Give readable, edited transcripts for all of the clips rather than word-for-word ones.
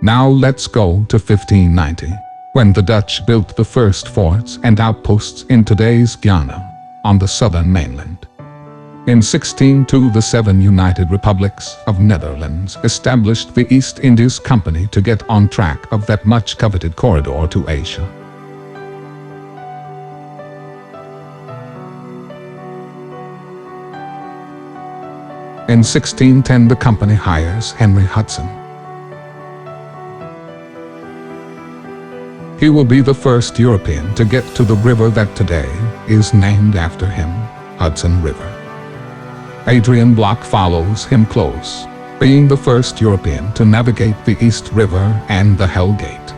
Now let's go to 1590, when the Dutch built the first forts and outposts in today's Guyana, on the southern mainland. In 1602, the 7 United Republics of Netherlands established the East Indies Company to get on track of that much-coveted corridor to Asia. In 1610, the company hires Henry Hudson. He will be the first European to get to the river that today is named after him, Hudson River. Adrian Block follows him close, being the first European to navigate the East River and the Hell Gate.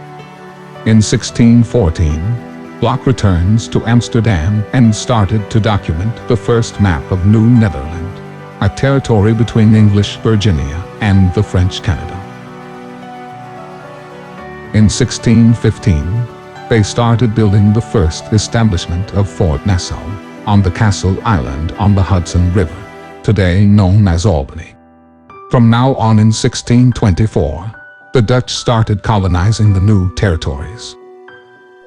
In 1614, Block returns to Amsterdam and started to document the first map of New Netherland, a territory between English Virginia and the French Canada. In 1615, they started building the first establishment of Fort Nassau on the Castle Island on the Hudson River, today known as Albany. From now on in 1624, the Dutch started colonizing the new territories.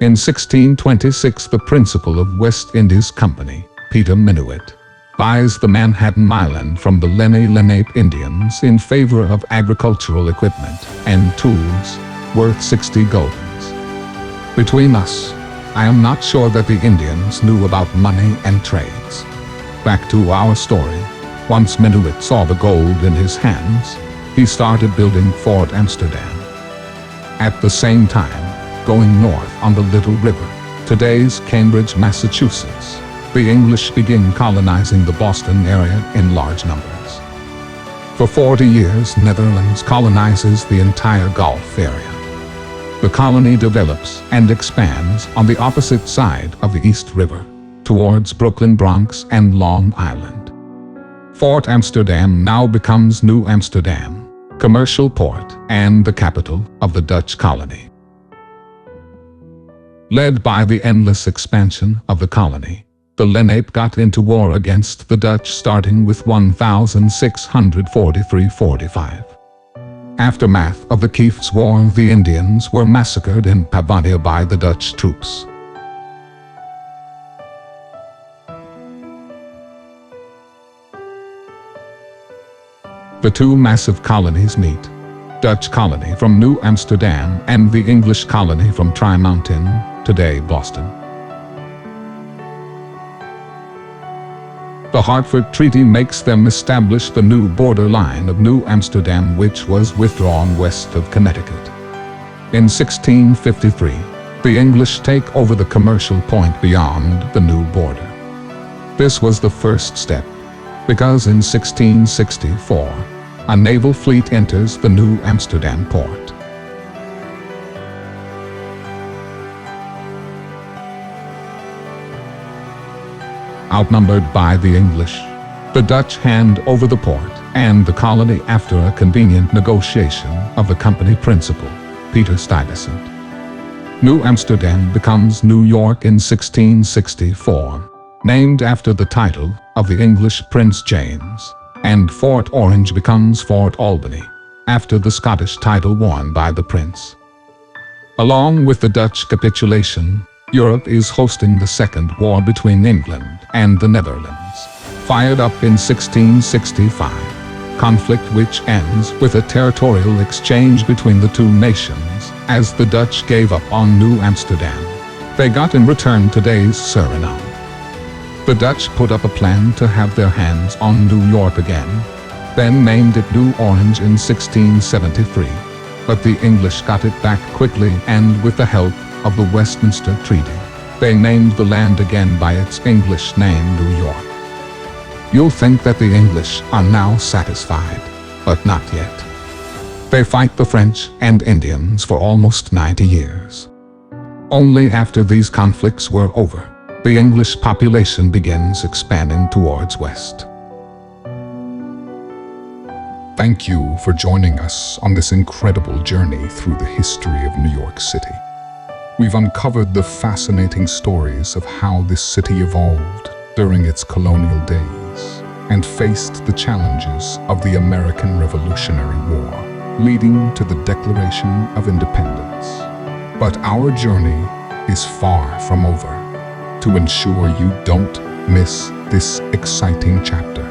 In 1626, the principal of West Indies Company, Peter Minuit, buys the Manhattan Island from the Lenape Indians in favor of agricultural equipment and tools worth 60 guldens. Between us, I am not sure that the Indians knew about money and trades. Back to our story. Once Minuit saw the gold in his hands, he started building Fort Amsterdam. At the same time, going north on the Little River, today's Cambridge, Massachusetts, the English begin colonizing the Boston area in large numbers. For 40 years, Netherlands colonizes the entire Gulf area. The colony develops and expands on the opposite side of the East River, towards Brooklyn, Bronx, and Long Island. Fort Amsterdam now becomes New Amsterdam, commercial port and the capital of the Dutch colony. Led by the endless expansion of the colony, the Lenape got into war against the Dutch starting with 1643-45. Aftermath of the Kief's War, the Indians were massacred in Pavania by the Dutch troops. The two massive colonies meet, Dutch colony from New Amsterdam and the English colony from Tri-Mountain, today Boston. The Hartford Treaty makes them establish the new borderline of New Amsterdam, which was withdrawn west of Connecticut. In 1653, the English take over the commercial point beyond the new border. This was the first step, because in 1664, a naval fleet enters the New Amsterdam port. Outnumbered by the English, the Dutch hand over the port and the colony after a convenient negotiation of the company principal, Peter Stuyvesant. New Amsterdam becomes New York in 1664, named after the title of the English Prince James, and Fort Orange becomes Fort Albany, after the Scottish title worn by the prince. Along with the Dutch capitulation, Europe is hosting the Second War between England and the Netherlands, fired up in 1665, conflict which ends with a territorial exchange between the two nations as the Dutch gave up on New Amsterdam. They got in return today's Suriname. The Dutch put up a plan to have their hands on New York again, then named it New Orange in 1673, but the English got it back quickly and with the help of the Westminster Treaty, they named the land again by its English name, New York. You'll think that the English are now satisfied, but not yet. They fight the French and Indians for almost 90 years. Only after these conflicts were over, the English population begins expanding towards west. Thank you for joining us on this incredible journey through the history of New York City. We've uncovered the fascinating stories of how this city evolved during its colonial days and faced the challenges of the American Revolutionary War. leading to the Declaration of Independence. But our journey is far from over. To ensure you don't miss this exciting chapter,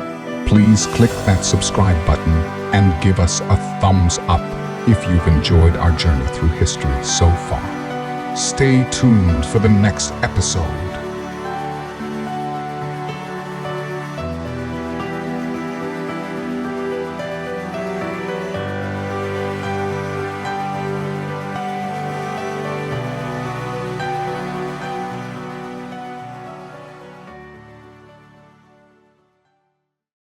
please click that subscribe button and give us a thumbs up if you've enjoyed our journey through history so far. Stay tuned for the next episode,